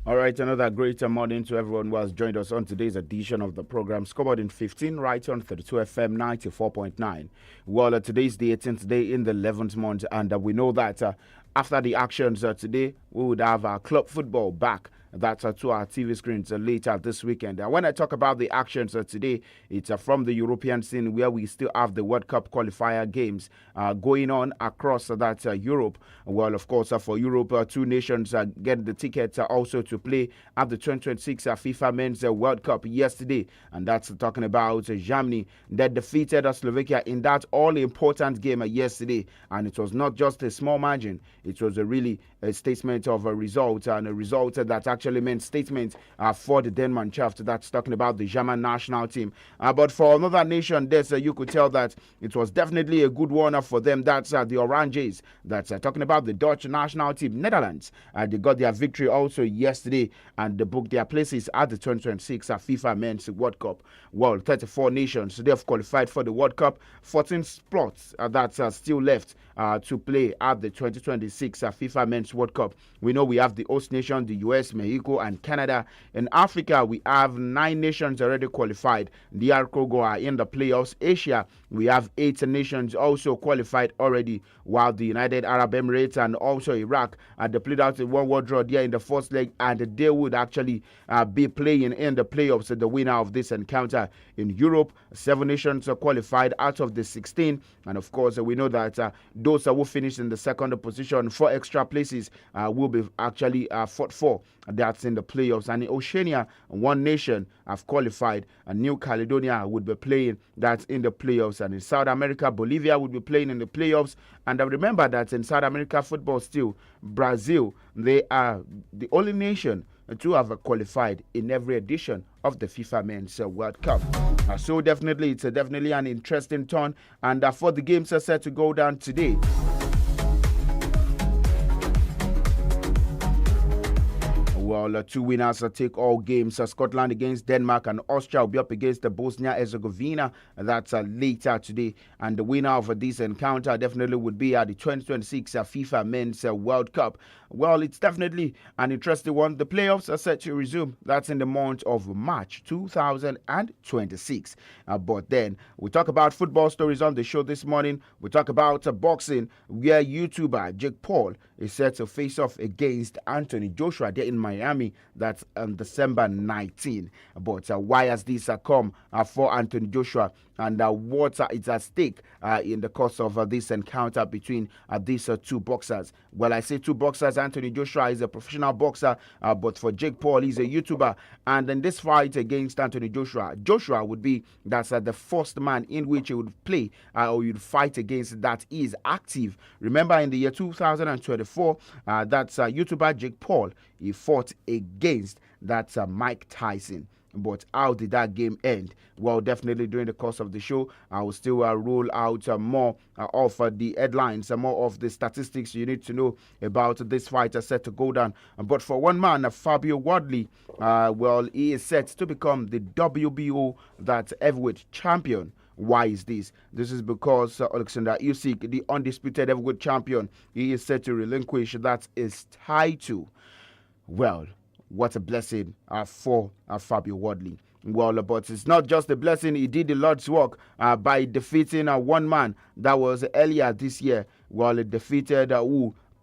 All right, another great morning to everyone who has joined us on today's edition of the program. Scoreboard in 15, right on 32 FM 94.9. Well, today's the 18th day in the 11th month, and we know that after the actions today, we would have our club football back. That's to our TV screens later this weekend. When I talk about the actions today, it's from the European scene where we still have the World Cup qualifier games going on across that Europe. Well, of course, for Europe, two nations get the ticket also to play at the 2026 FIFA Men's World Cup yesterday. And that's talking about Germany that defeated Slovakia in that all-important game yesterday. And it was not just a small margin. It was really a statement of a result, and a result that actually meant statement for the Denmannschaft. That's talking about the German national team. But for another nation, you could tell that it was definitely a good one for them. That's the Oranges. That's talking about the Dutch national team. Netherlands, they got their victory also yesterday, and they booked their places at the 2026 FIFA Men's World Cup. Well, 34 nations, they have qualified for the World Cup. 14 spots that's still left to play at the 2026 FIFA Men's World Cup. We know we have the host nation, the US, Mexico, and Canada. In Africa, we have 9 nations already qualified. DR Congo are in the playoffs. Asia, we have 8 nations also qualified already, while the United Arab Emirates and also Iraq they played out a 1-1 draw there in the first leg, and they would actually be playing in the playoffs. The winner of this encounter. In Europe, 7 nations are qualified out of the 16, and of course we know that those who finish in the second position for extra places will be actually fought for. That's in the playoffs. And in Oceania, 1 nation have qualified, and New Caledonia would be playing. That's in the playoffs. And in South America, Bolivia would be playing in the playoffs. And remember that in South America football still, Brazil, they are the only nation to have qualified in every edition of the FIFA Men's World Cup. So definitely, it's definitely an interesting turn. And for the games are set to go down today, well, 2 winners take all games. Scotland against Denmark, and Austria will be up against the Bosnia-Herzegovina. That's later today. And the winner of this encounter definitely would be at the 2026 FIFA Men's World Cup. Well, it's definitely an interesting one. The playoffs are set to resume. That's in the month of March 2026. But then we talk about football stories on the show this morning. We talk about boxing, where YouTuber Jake Paul is set to face off against Anthony Joshua there in Miami. That's on December 19. But why has this come for Anthony Joshua, and what is at stake in the course of this encounter between these 2 boxers? Well, I say 2 boxers. Anthony Joshua is a professional boxer, but for Jake Paul, he's a YouTuber. And in this fight against Anthony Joshua, Joshua would be that's the first man in which he would play or you'd fight against that is active. Remember, in the year 2024, that's YouTuber Jake Paul, he fought against that's Mike Tyson. But how did that game end? Well, definitely during the course of the show, I will still roll out more of the headlines, more of the statistics you need to know about this fight set to go down. But for one man, Fabio Wardley, well, he is set to become the WBO that heavyweight champion. Why is this? This is because Alexander Usyk, the undisputed heavyweight champion, he is set to relinquish that his title. Well, what a blessing for Fabio Wardley. Well, but it's not just a blessing. He did the Lord's work by defeating one man that was earlier this year. Well, he defeated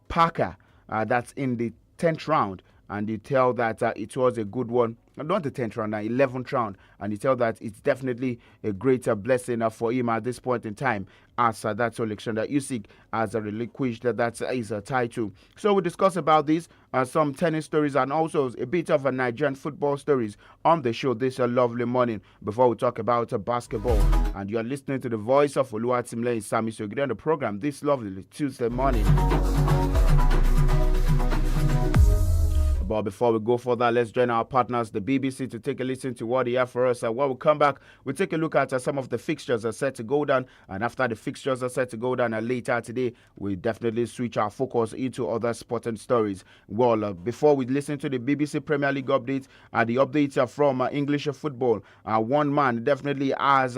Parker. That's in the 10th round. And you tell that it was a good one. Not the 10th round, 11th round. And you tell that it's definitely a greater blessing for him at this point in time, as that's Alexander Usyk has relinquished that is a title. So we discuss about this, some tennis stories, and also a bit of a Nigerian football stories on the show this lovely morning before we talk about basketball. And you're listening to the voice of Oluwatimilei SAMIES on the program this lovely Tuesday morning. But before we go further, let's join our partners, the BBC, to take a listen to what they have for us. And when we come back, we'll take a look at some of the fixtures are set to go down. And after the fixtures are set to go down later today, we definitely switch our focus into other sporting stories. Well, before we listen to the BBC Premier League updates, the updates from English football, one man definitely has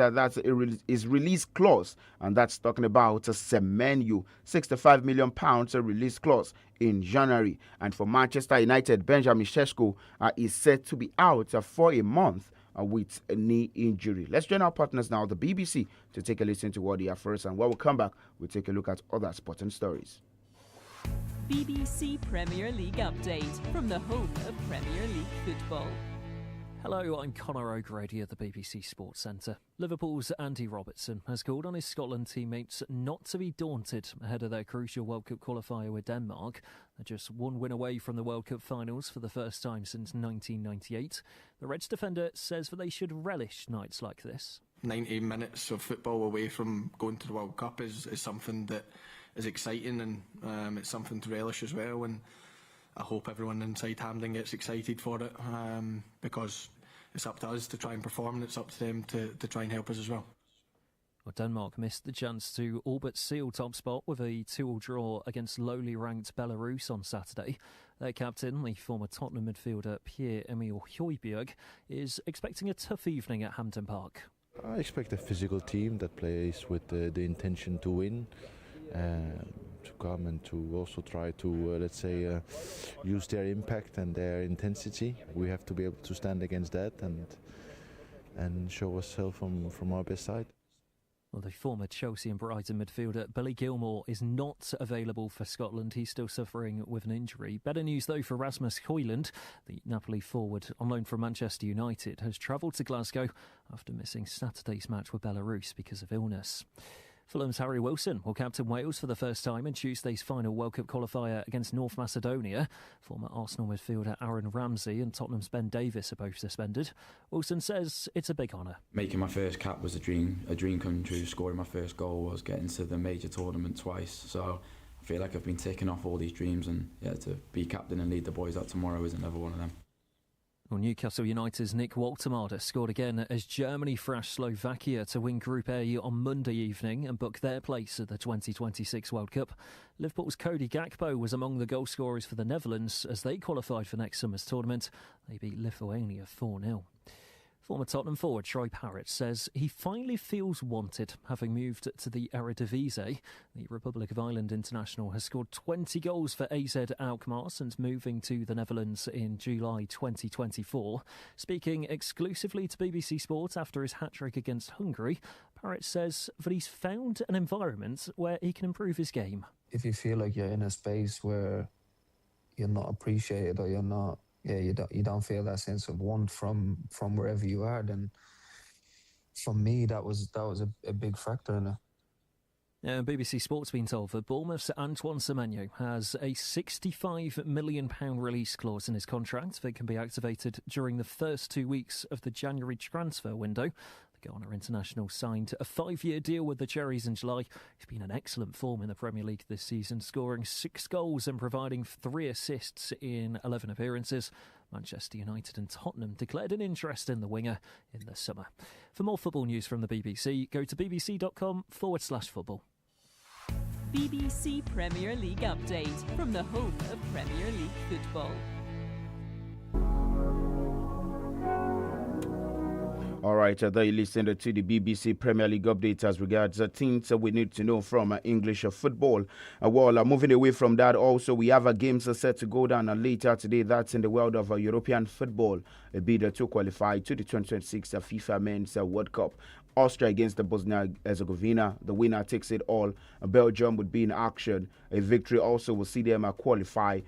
his release clause, and that's talking about Semenyo, £65 million release clause in January. And for Manchester United, said Benjamin Sesko is set to be out for a month with a knee injury. Let's join our partners now, the BBC, to take a listen to what they have first. And when we come back, we'll take a look at other sporting stories. BBC Premier League update from the home of Premier League football. Hello, I'm Conor O'Grady at the BBC Sports Centre. Liverpool's Andy Robertson has called on his Scotland teammates not to be daunted ahead of their crucial World Cup qualifier with Denmark. They're just one win away from the World Cup finals for the first time since 1998. The Reds defender says that they should relish nights like this. 90 minutes of football away from going to the World Cup is something that is exciting, and it's something to relish as well. And I hope everyone inside Hampden gets excited for it, because it's up to us to try and perform, and it's up to them to try and help us as well. Well, Denmark missed the chance to all but seal top spot with a 2-2 draw against lowly ranked Belarus on Saturday. Their captain, the former Tottenham midfielder Pierre-Emile Højbjerg, is expecting a tough evening at Hampden Park. I expect a physical team that plays with the intention to win. To come and to also try to, use their impact and their intensity. We have to be able to stand against that and show ourselves from our best side. Well, the former Chelsea and Brighton midfielder Billy Gilmour is not available for Scotland. He's still suffering with an injury. Better news, though, for Rasmus Højlund. The Napoli forward, on loan from Manchester United, has travelled to Glasgow after missing Saturday's match with Belarus because of illness. Fulham's Harry Wilson will captain Wales for the first time in Tuesday's final World Cup qualifier against North Macedonia. Former Arsenal midfielder Aaron Ramsey and Tottenham's Ben Davies are both suspended. Wilson says it's a big honour. Making my first cap was a dream come true. Scoring my first goal was getting to the major tournament twice. So I feel like I've been ticking off all these dreams, and to be captain and lead the boys out tomorrow is another one of them. Well, Newcastle United's Nick Woltemade scored again as Germany thrashed Slovakia to win Group A on Monday evening and book their place at the 2026 World Cup. Liverpool's 𝐂𝐑𝐈𝐒 Gakpo was among the goal scorers for the Netherlands as they qualified for next summer's tournament. They beat Lithuania 4-0. Former Tottenham forward Troy Parrott says he finally feels wanted, having moved to the 𝐒𝐻𝐵𝐒. The Republic of Ireland international has scored 20 goals for AZ Alkmaar since moving to the Netherlands in July 2024. Speaking exclusively to BBC Sport after his hat-trick against Hungary, Parrott says that he's found an environment where he can improve his game. If you feel like you're in a space where you're not appreciated or you're not, you don't feel that sense of want from wherever you are, then for me that was a big factor in it. Now, BBC Sport's been told that Bournemouth's Antoine Semenyo has a £65 million release clause in his contract that can be activated during the first 2 weeks of the January transfer window. The Ghana international signed a 5-year deal with the Cherries in July. He's been in excellent form in the Premier League this season, scoring 6 goals and providing 3 assists in 11 appearances. Manchester United and Tottenham declared an interest in the winger in the summer. For more football news from the BBC, go to bbc.com/football. BBC Premier League update from the home of Premier League football. All right, there you listen to the BBC Premier League update as regards things we need to know from English football. Moving away from that, also we have games set to go down later today. That's in the world of European football. A bid to qualify to the 2026 FIFA Men's World Cup. Austria against the Bosnia-Herzegovina. The winner takes it all. Belgium would be in action. A victory also will see them qualify.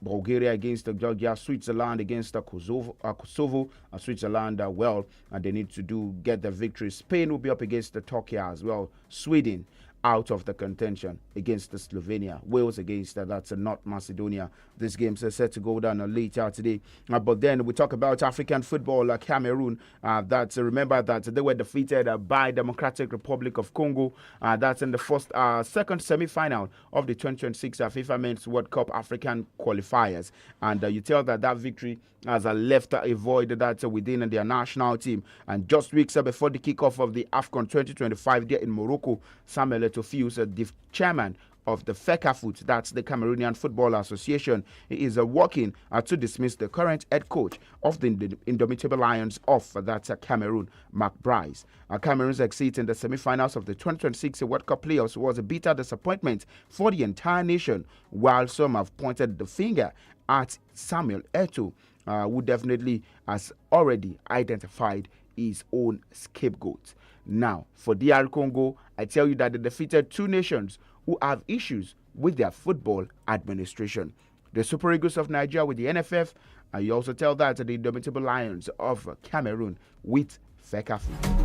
Bulgaria against Georgia. Switzerland against Kosovo. Switzerland and they need to get the victory. Spain will be up against Turkey as well. Sweden out of the contention against Slovenia. Wales against that's North Macedonia. This game's set to go down later today. But then we talk about African football. Cameroon. Remember that they were defeated by Democratic Republic of Congo. That's in the second semi-final of the 2026 FIFA Men's World Cup African qualifiers. And you tell that victory has left a void that within their national team. And just weeks before the kickoff of the AFCON 2025 there in Morocco, Samuel Eto'o, the chairman of the FECAFOOT, that's the Cameroonian Football Association, is working to dismiss the current head coach of the Indomitable Lions of that's Cameroon, Mark Bryce. Cameroon's exit in the semi-finals of the 2026 World Cup playoffs was a bitter disappointment for the entire nation, while some have pointed the finger at Samuel Eto'o, who definitely has already identified his own scapegoat. Now, for DR Congo, I tell you that they defeated two nations who have issues with their football administration. The Super Eagles of Nigeria with the NFF, and you also tell that to the Indomitable Lions of Cameroon with FECAFOOT.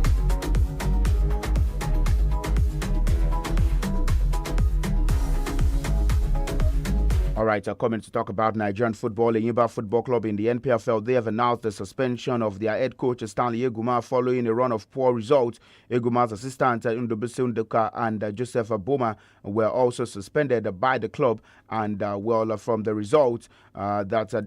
All right, coming to talk about Nigerian football. Enyimba Football Club in the NPFL, they have announced the suspension of their head coach Stanley Eguma following a run of poor results. Eguma's assistant Ndobisi Nduka and Joseph Aboma were also suspended by the club, and from the results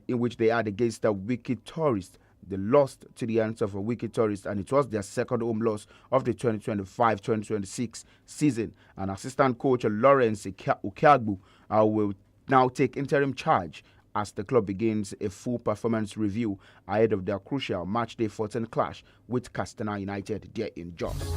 in which they had against the Wicked Tourists. They lost to the hands of a Wicked Tourist, and it was their second home loss of the 2025-2026 season. And assistant coach Lawrence Ukagbu will now take interim charge as the club begins a full performance review ahead of their crucial matchday 14 clash with Castana United there in Jos.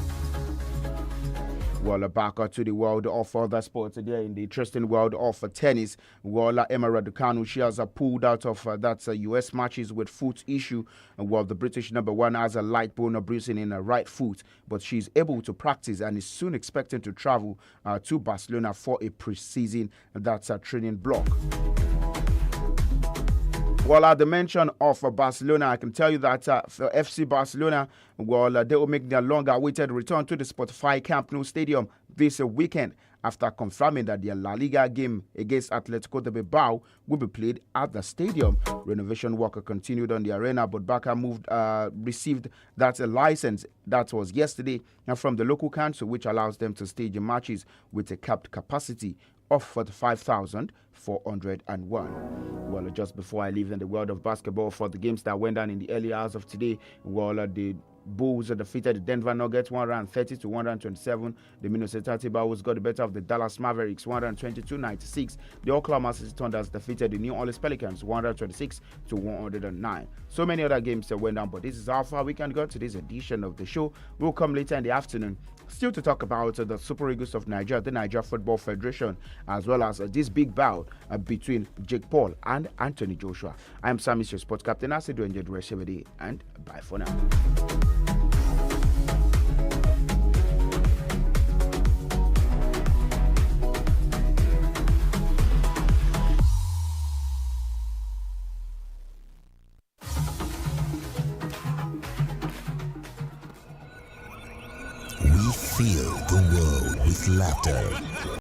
Well, back to the world of other sports there in the interesting world of tennis. Well, Emma Raducanu, she has pulled out of US matches with foot issue. While the British number one has a light bone bruising in her right foot, but she's able to practice and is soon expecting to travel to Barcelona for a pre-season training block. Well, at the mention of Barcelona, I can tell you that for FC Barcelona, they will make their long-awaited return to the Spotify Camp Nou Stadium this weekend after confirming that their La Liga game against Atletico de Bilbao will be played at the stadium. Renovation work continued on the arena, but Barca received that license that was yesterday from the local council, which allows them to stage matches with a capped capacity of 45,401. Well, just before I leave in the world of basketball, for the games that went down in the early hours of today, the Bulls defeated the Denver Nuggets 130-127. The Minnesota Timberwolves got the better of the Dallas Mavericks 122-96. The Oklahoma City Thunders defeated the New Orleans Pelicans 126-109. So many other games that went down, but this is how far we can go. Today's edition of the show will come later in the afternoon, still to talk about the Super Eagles of Nigeria, the Nigeria Football Federation, as well as this big bout between Jake Paul and Anthony Joshua. I am SAMIES, your sports captain. I say do enjoy the rest of the day, and bye for now. We fill the world with laughter.